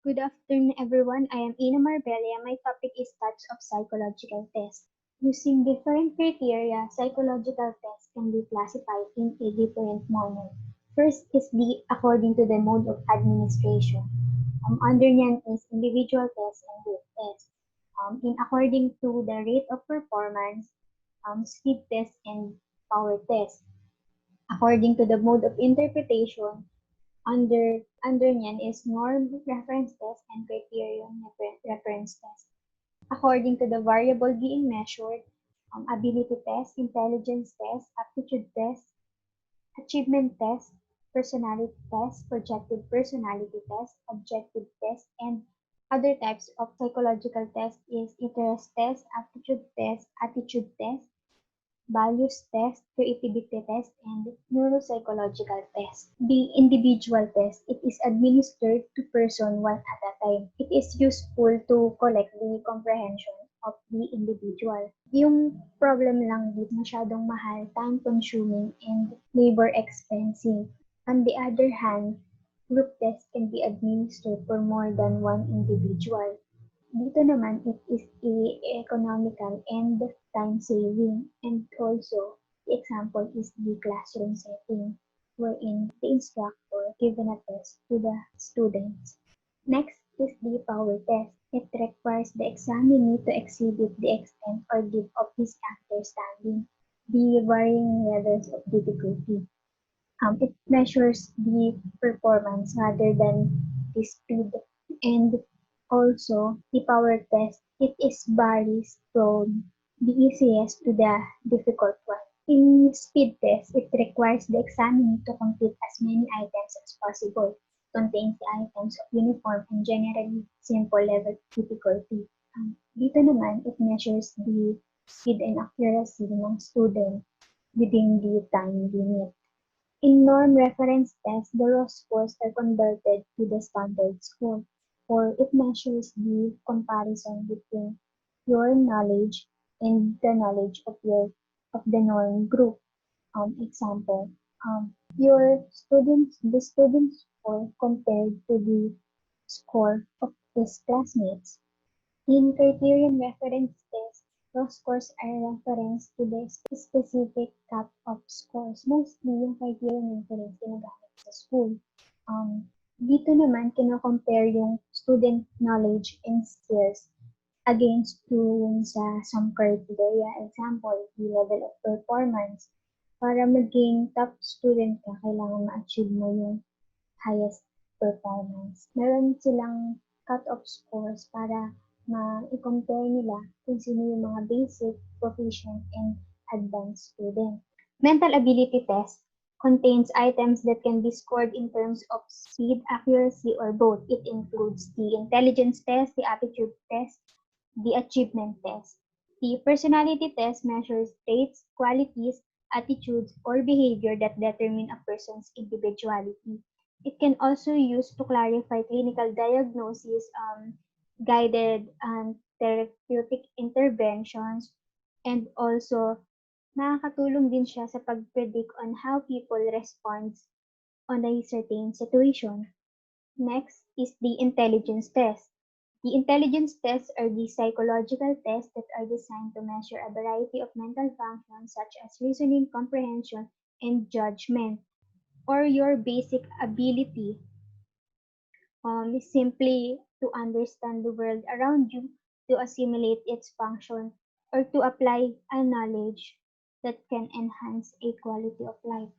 Good afternoon, everyone. I am Ina Marbella. My topic is types of psychological tests. Using different criteria, psychological tests can be classified in a different manner. First is the according to the mode of administration. Under niyan is individual test and group test. In according to the rate of performance, speed test and power test. According to the mode of interpretation, under niyan is norm reference test and criterion reference test. According to the variable being measured, ability test, intelligence test, aptitude test, achievement test, personality test, projected personality test, objective test, and other types of psychological test is interest test, aptitude test, attitude test, values test, creativity test, and neuropsychological test. The individual test, it is administered to person one at a time. It is useful to collect the comprehension of the individual. Yung problem lang dito, masyadong mahal, time-consuming, and labor-expensive. On the other hand, group test can be administered for more than one individual. Dito naman, it is economical and time-saving. And also, the example is the classroom setting, wherein the instructor given a test to the students. Next is the power test. It requires the examinee to exhibit the extent or depth of his understanding, the varying levels of difficulty. It measures the performance rather than the speed. And also, the power test, it is varies from the easiest to the difficult one. In speed test, it requires the examiner to complete as many items as possible. It contains the items of uniform and generally simple level of difficulty. Dito naman, it measures the speed and accuracy ng student within the time limit. In norm reference tests, the raw scores are converted to the standard score, or it measures the comparison between your knowledge and the knowledge of the norm group. Example, the student's score compared to the score of his classmates. In criterion reference test, raw scores are reference to the specific cut-off scores. Mostly, yung criterion reference ginagamit sa school. Dito naman, kino-compare yung student knowledge and skills against yung sa some criteria. Example, the level of performance. Para maging top student ka, kailangan ma-achieve mo yung highest performance. Meron silang cut-off scores para ma-compare nila kung sino yung mga basic, proficient, and advanced student. Mental ability test contains items that can be scored in terms of speed, accuracy, or both. It includes the intelligence test, the aptitude test, the achievement test. The personality test measures traits, qualities, attitudes, or behavior that determine a person's individuality. It can also use to clarify clinical diagnosis, guided and therapeutic interventions, and also nakakatulong din siya sa pag-predict on how people respond on a certain situation. Next is the intelligence test. The intelligence tests are the psychological tests that are designed to measure a variety of mental functions such as reasoning, comprehension, and judgment, or your basic ability is simply to understand the world around you, to assimilate its function, or to apply a knowledge that can enhance a quality of life.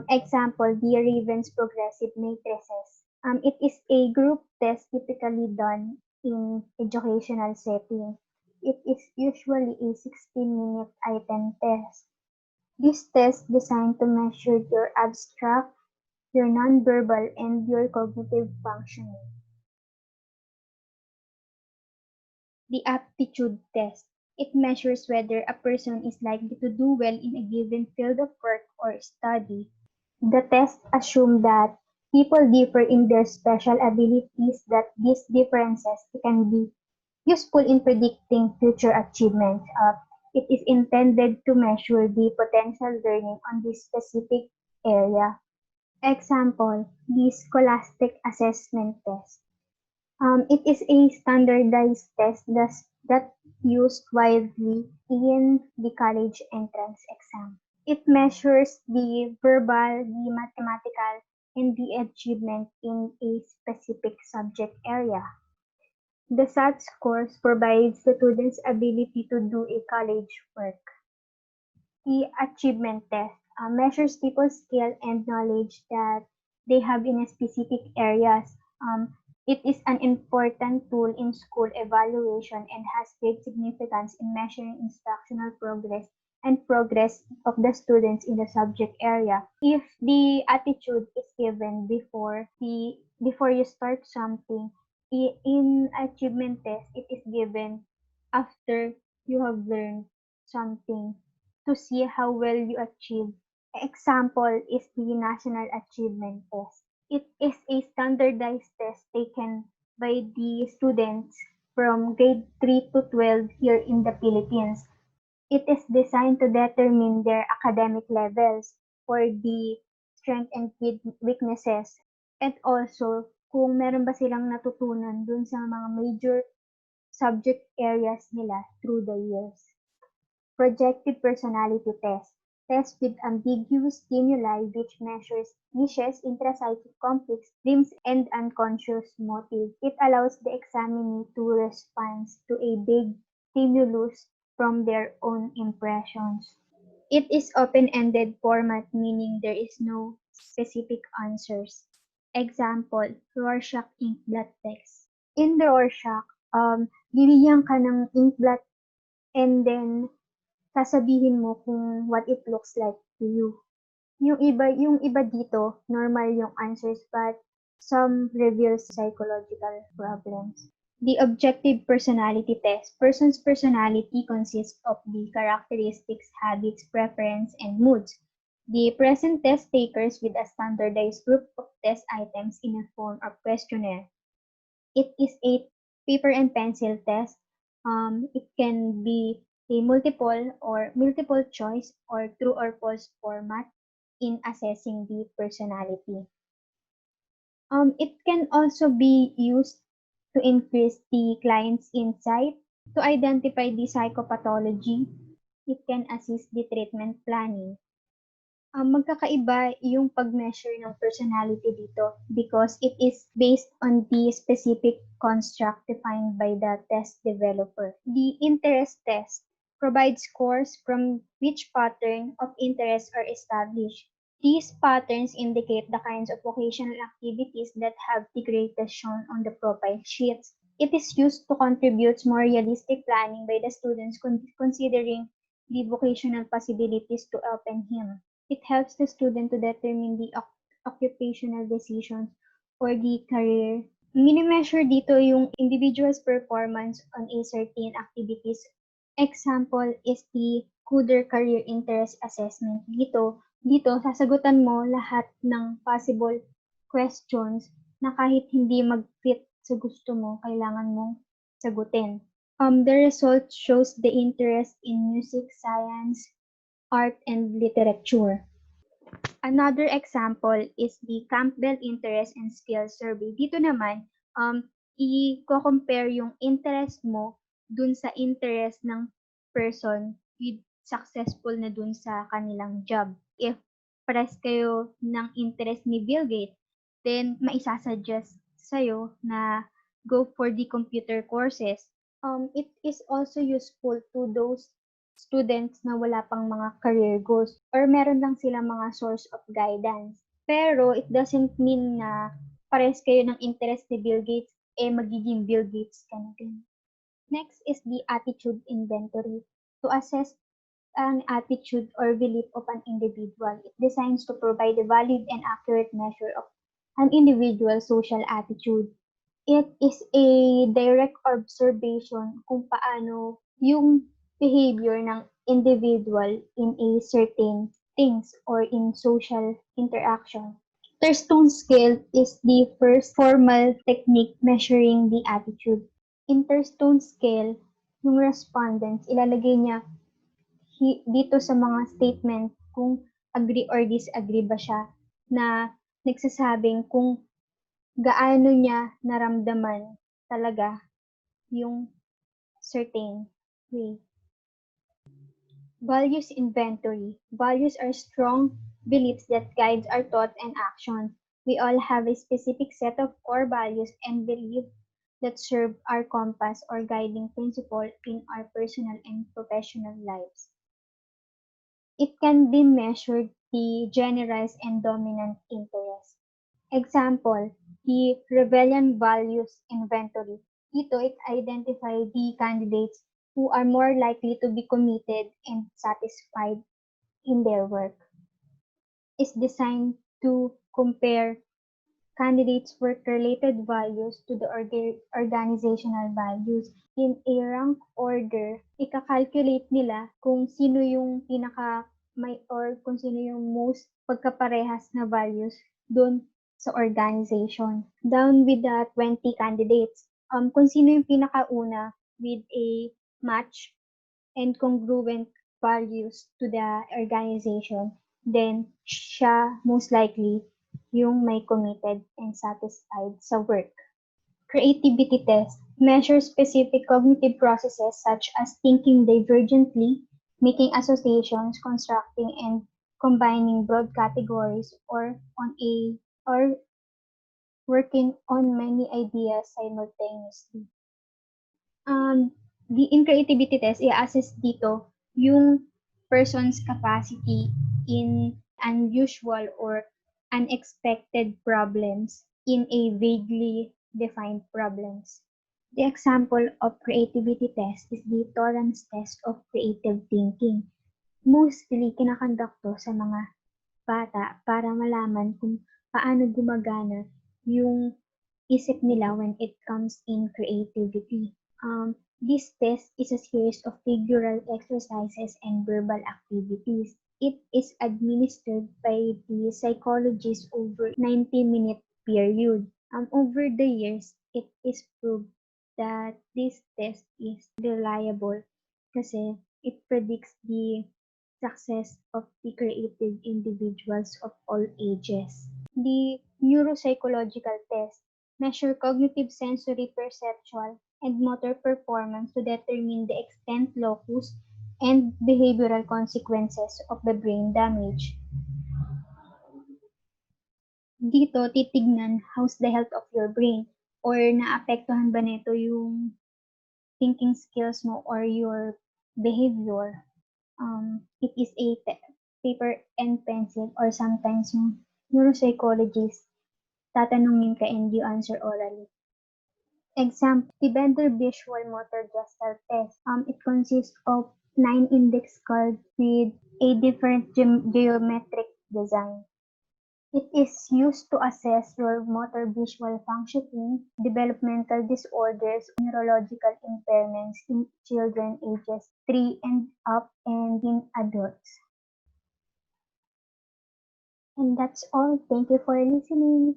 Example, the Raven's progressive matrices. It is a group test typically done in educational setting. It is usually a 16-minute item test. This test designed to measure your abstract, your nonverbal, and your cognitive functioning. The aptitude test. It measures whether a person is likely to do well in a given field of work or study. The test assumes that people differ in their special abilities, that these differences can be useful in predicting future achievements. It is intended to measure the potential learning on this specific area. Example, the scholastic assessment test. It is a standardized test that used widely in the college entrance exam. It measures the verbal, the mathematical, and the achievement in a specific subject area. The SAT scores provides the students ability to do a college work. The achievement test measures people's skill and knowledge that they have in a specific areas. It is an important tool in school evaluation and has great significance in measuring instructional progress and progress of the students in the subject area. If the attitude is given before you start something, in achievement test, it is given after you have learned something to see how well you achieve. Example is the National Achievement Test. It is a standardized test taken by the students from grade 3 to 12 here in the Philippines. It is designed to determine their academic levels for the strength and weaknesses, and also kung meron ba silang natutunan dun sa mga major subject areas nila through the years. Projective personality test. Test with ambiguous stimuli which measures wishes, intrapsychic conflicts, dreams, and unconscious motives. It allows the examinee to respond to a big stimulus from their own impressions. It is open-ended format, meaning there is no specific answers. Example, Rorschach inkblot test. In the Rorschach, bibigyan ka ng inkblot and then sasabihin mo kung what it looks like to you. Yung iba dito, normal yung answers, but some reveals psychological problems. The objective personality test. Person's personality consists of the characteristics, habits, preference, and moods. The present test takers with a standardized group of test items in a form of questionnaire. It is a paper and pencil test. It can be a multiple choice or true or false format in assessing the personality. It can also be used to increase the client's insight, to identify the psychopathology. It can assist the treatment planning. Magkakaiba yung pag-measure ng personality dito because it is based on the specific construct defined by the test developer. The interest test provides scores from which pattern of interest are established. These patterns indicate the kinds of vocational activities that have the greatest shown on the profile sheets. It is used to contribute more realistic planning by the students considering the vocational possibilities to open him. It helps the student to determine the occupational decisions or the career. Mini-measure dito yung individual's performance on a certain activities. Example is the Cooder Career Interest Assessment. Dito sasagutan mo lahat ng possible questions na kahit hindi mag-fit sa gusto mo, kailangan mong sagutin. The result shows the interest in music, science, art, and literature. Another example is the Campbell Interest and Skills Survey. Dito naman, i-compare yung interest mo dun sa interest ng person with successful na dun sa kanilang job. If pares kayo ng interest ni Bill Gates, then maisasuggest sa'yo na go for the computer courses. It is also useful to those students na wala pang mga career goals or meron lang silang mga source of guidance. Pero it doesn't mean na pares kayo ng interest ni Bill Gates, magiging Bill Gates ka na din. Next is the attitude inventory. To assess an attitude or belief of an individual, it designs to provide a valid and accurate measure of an individual's social attitude. It is a direct observation kung paano yung behavior ng individual in a certain things or in social interaction. Intertone scale is the first formal technique measuring the attitude. Intertone scale, yung respondents, ilalagay niya dito sa mga statement kung agree or disagree ba siya na nagsasabing kung gaano niya naramdaman talaga yung certain way. Values inventory. Values are strong beliefs that guide our thoughts and actions. We all have a specific set of core values and beliefs that serve our compass or guiding principle in our personal and professional lives. It can be measured the generalized and dominant interest. Example, the rebellion values inventory. Ito, it identify the candidates who are more likely to be committed and satisfied in their work. Is designed to compare candidates' work-related values to the organizational values. In a rank order, ika-calculate nila kung sino yung pinaka may or kung sino yung most pagkaparehas na values doon sa organization. Down with the 20 candidates. Kung sino yung pinakauna with a match and congruent values to the organization, then siya most likely yung may committed and satisfied sa work. Creativity test measures specific cognitive processes such as thinking divergently, making associations, constructing and combining broad categories or working on many ideas simultaneously. In creativity test, i-assess dito yung person's capacity in unusual or unexpected problems in a vaguely defined problems. The example of creativity test is the tolerance test of creative thinking. Mostly, kinakonduct to sa mga bata para malaman kung paano gumagana yung isip nila when it comes in creativity. This test is a series of figural exercises and verbal activities. It is administered by the psychologist over 90-minute period. Over the years, it is proved that this test is reliable kasi it predicts the success of the creative individuals of all ages. The neuropsychological test measure cognitive sensory perceptual and motor performance to determine the extent, locus, and behavioral consequences of the brain damage. Dito, titignan how's the health of your brain or naapektuhan ba nito yung thinking skills mo or your behavior. It is a paper and pencil or sometimes yung neuropsychologist tatanungin ka and you answer orally. Example, the Bender Visual Motor Gestalt Test. It consists of 9 index cards with a different geometric design. It is used to assess your motor visual functioning, developmental disorders, neurological impairments in children ages 3 and up and in adults. And that's all. Thank you for listening.